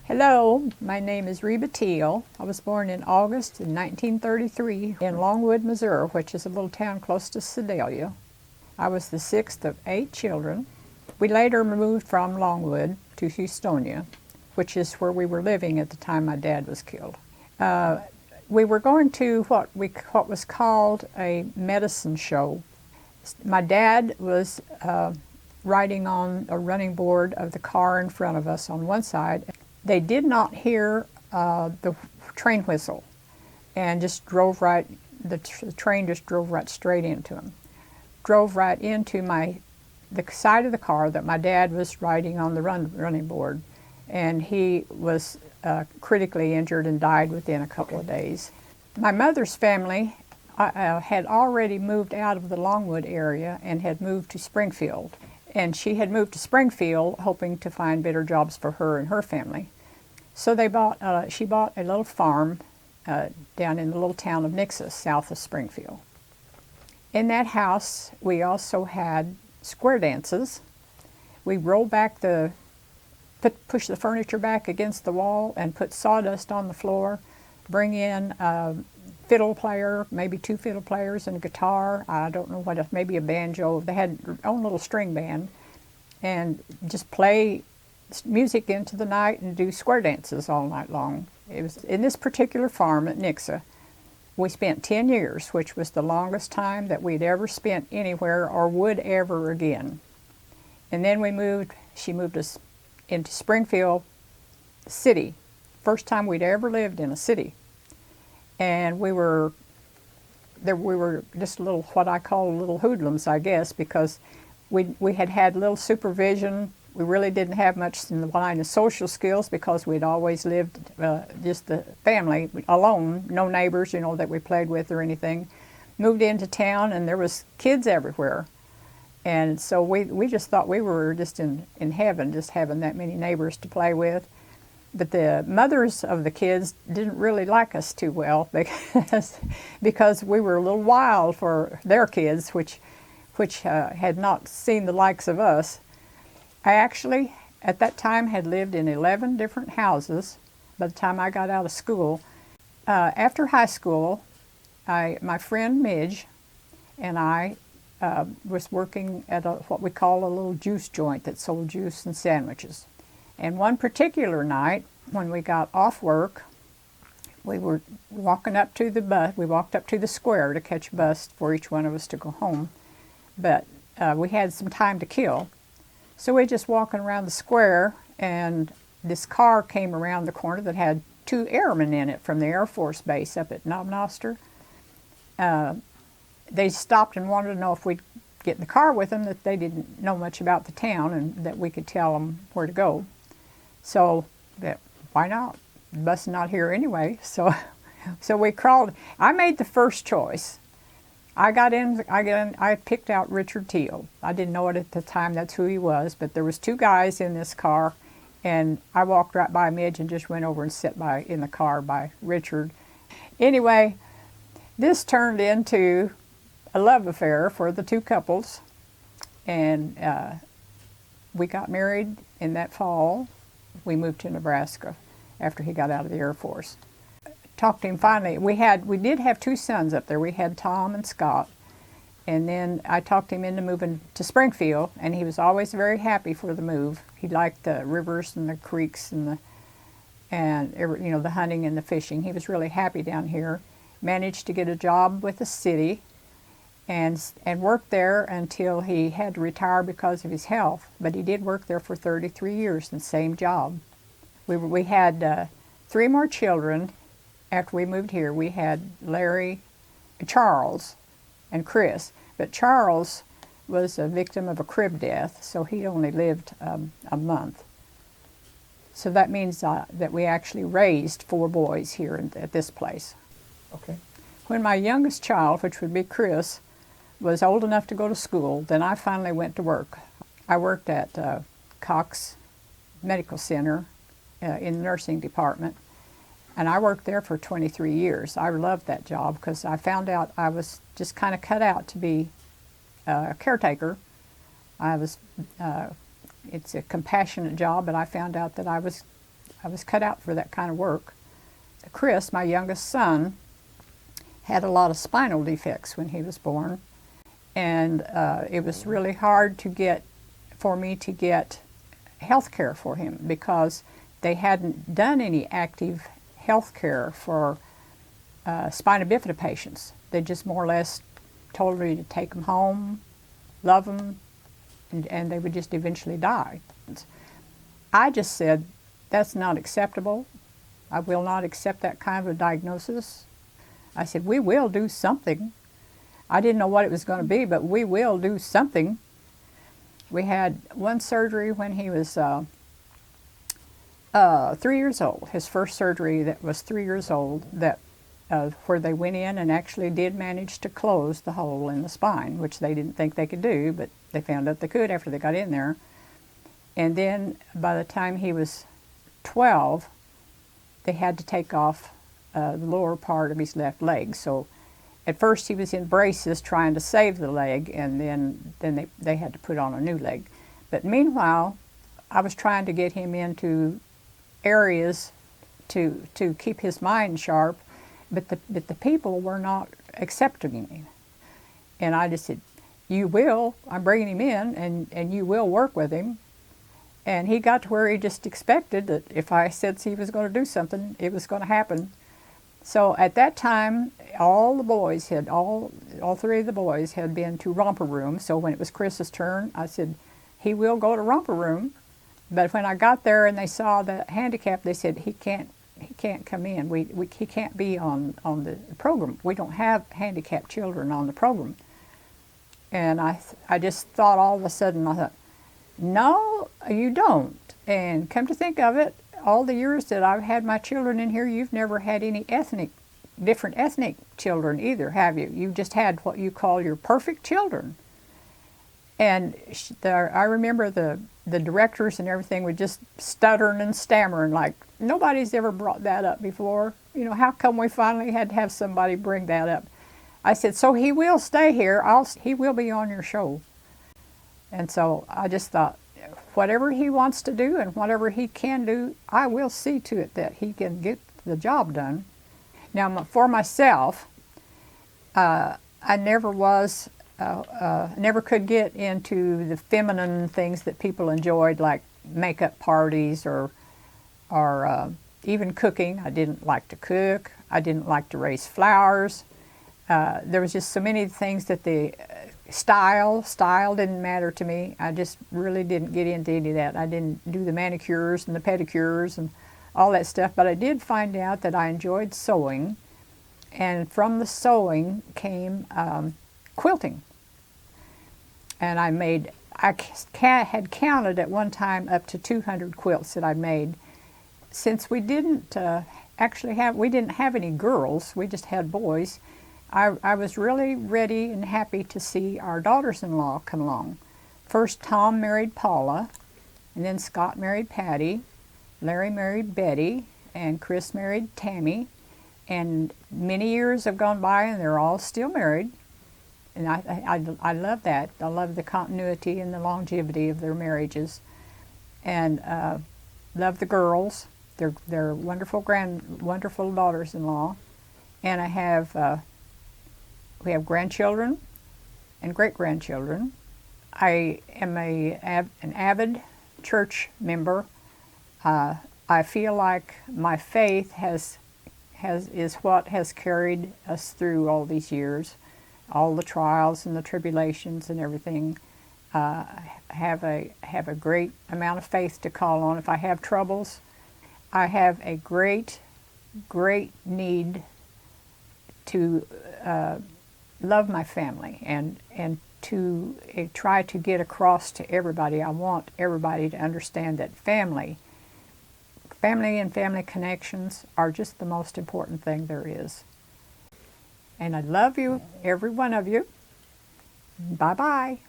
Hello, my name is Reba Teel. I was born in August in 1933 in Longwood, Missouri, which is a little town close to Sedalia. I was the sixth of 8 children. We later moved from Longwood to Houstonia, which is where we were living at the time my dad was killed. We were going to what was called a medicine show. My dad was riding on a running board of the car in front of us on one side. They did not hear the train whistle and just drove right, the train just drove right straight into him. Drove right into the side of the car that my dad was riding on the running board, and he was critically injured and died within a couple of days. My mother's family had already moved out of the Longwood area and had moved to Springfield. And she had moved to Springfield hoping to find better jobs for her and her family. So she bought a little farm down in the little town of Nixa, south of Springfield. In that house, we also had square dances. We rolled back push the furniture back against the wall and put sawdust on the floor, bring in a fiddle player, maybe 2 fiddle players and a guitar, I don't know what else, maybe a banjo. They had their own little string band, and just play music into the night and do square dances all night long. It was in this particular farm at Nixa. We spent 10 years, which was the longest time that we'd ever spent anywhere or would ever again. And then she moved us into Springfield city. First time we'd ever lived in a city. And we were just little, what I call little hoodlums, I guess, because we had little supervision. We really didn't have much in the line of social skills because we'd always lived just the family alone, no neighbors, that we played with or anything. Moved into town and there was kids everywhere. And so we just thought we were just in heaven, just having that many neighbors to play with. But the mothers of the kids didn't really like us too well because we were a little wild for their kids, which had not seen the likes of us. I actually, at that time, had lived in 11 different houses by the time I got out of school. After high school, my friend Midge and I was working at what we call a little juice joint that sold juice and sandwiches. And one particular night, when we got off work, we were walking up to the bus. We walked up to the square to catch a bus for each one of us to go home. But we had some time to kill. So we were just walking around the square, and this car came around the corner that had 2 airmen in it from the Air Force Base up at Knobnoster. They stopped and wanted to know if we'd get in the car with them, that they didn't know much about the town and that we could tell them where to go. So, why not? The bus is not here anyway. So we crawled. I made the first choice. I got in, I picked out Richard Teel. I didn't know it at the time, that's who he was, but there was 2 guys in this car, and I walked right by Midge and just went over and sat in the car by Richard. Anyway, this turned into a love affair for the 2 couples, and we got married in that fall. We moved to Nebraska after he got out of the Air Force. Talked to him finally. We did have 2 sons up there. We had Tom and Scott. And then I talked him into moving to Springfield, and he was always very happy for the move. He liked the rivers and the creeks and the hunting and the fishing. He was really happy down here. Managed to get a job with the city and worked there until he had to retire because of his health. But he did work there for 33 years in the same job. We had 3 more children. After we moved here, we had Charles, and Chris. But Charles was a victim of a crib death, so he only lived a month. So that means that we actually raised 4 boys here at this place. Okay. When my youngest child, which would be Chris, was old enough to go to school, then I finally went to work. I worked at Cox Medical Center in the nursing department. And I worked there for 23 years. I loved that job because I found out I was just kind of cut out to be a caretaker. It's a compassionate job, but I found out that I was I was cut out for that kind of work. Chris, my youngest son, had a lot of spinal defects when he was born, and it was really hard for me to get health care for him because they hadn't done any active health care for spina bifida patients. They just more or less told me to take them home, love them, and they would just eventually die. I just said, that's not acceptable. I will not accept that kind of a diagnosis. I said, we will do something. I didn't know what it was going to be, but we will do something. We had one surgery when he was 3 years old. His first surgery that was 3 years old, that where they went in and actually did manage to close the hole in the spine, which they didn't think they could do, but they found out they could after they got in there. And then by the time he was 12, they had to take off the lower part of his left leg. So at first he was in braces trying to save the leg, and then they had to put on a new leg. But meanwhile, I was trying to get him into areas to keep his mind sharp, but the people were not accepting me. And I just said, you will, I'm bringing him in, and you will work with him. And he got to where he just expected that if I said he was going to do something, it was going to happen. So at that time, all three of the boys had been to romper room. So when it was Chris's turn, I said, he will go to romper room. But when I got there and they saw the handicap, they said, he can't come in. He can't be on the program. We don't have handicapped children on the program. And I just thought all of a sudden, I thought, no, you don't. And come to think of it, all the years that I've had my children in here, you've never had any different ethnic children either, have you? You've just had what you call your perfect children. And I remember the directors and everything were just stuttering and stammering like, nobody's ever brought that up before. You know, how come we finally had to have somebody bring that up? I said, so he will stay here. He will be on your show. And so I just thought, whatever he wants to do and whatever he can do, I will see to it that he can get the job done. Now, for myself, I never could get into the feminine things that people enjoyed, like makeup parties or even cooking. I didn't like to cook. I didn't like to raise flowers. There was just so many things that the style didn't matter to me. I just really didn't get into any of that. I didn't do the manicures and the pedicures and all that stuff, but I did find out that I enjoyed sewing, and from the sewing came quilting. And I had counted at one time up to 200 quilts that I made. Since we didn't we didn't have any girls, we just had boys, I was really ready and happy to see our daughters-in-law come along. First, Tom married Paula, and then Scott married Patty, Larry married Betty, and Chris married Tammy. And many years have gone by, and they're all still married. And I love that. I love the continuity and the longevity of their marriages. And love the girls. They're wonderful wonderful daughters-in-law. And we have grandchildren and great-grandchildren. I am an avid church member. I feel like my faith is what has carried us through all these years, all the trials and the tribulations and everything. I have a great amount of faith to call on. If I have troubles, I have a great need to love my family and to try to get across to everybody. I want everybody to understand that family and family connections are just the most important thing there is. And I love you, every one of you. Bye-bye.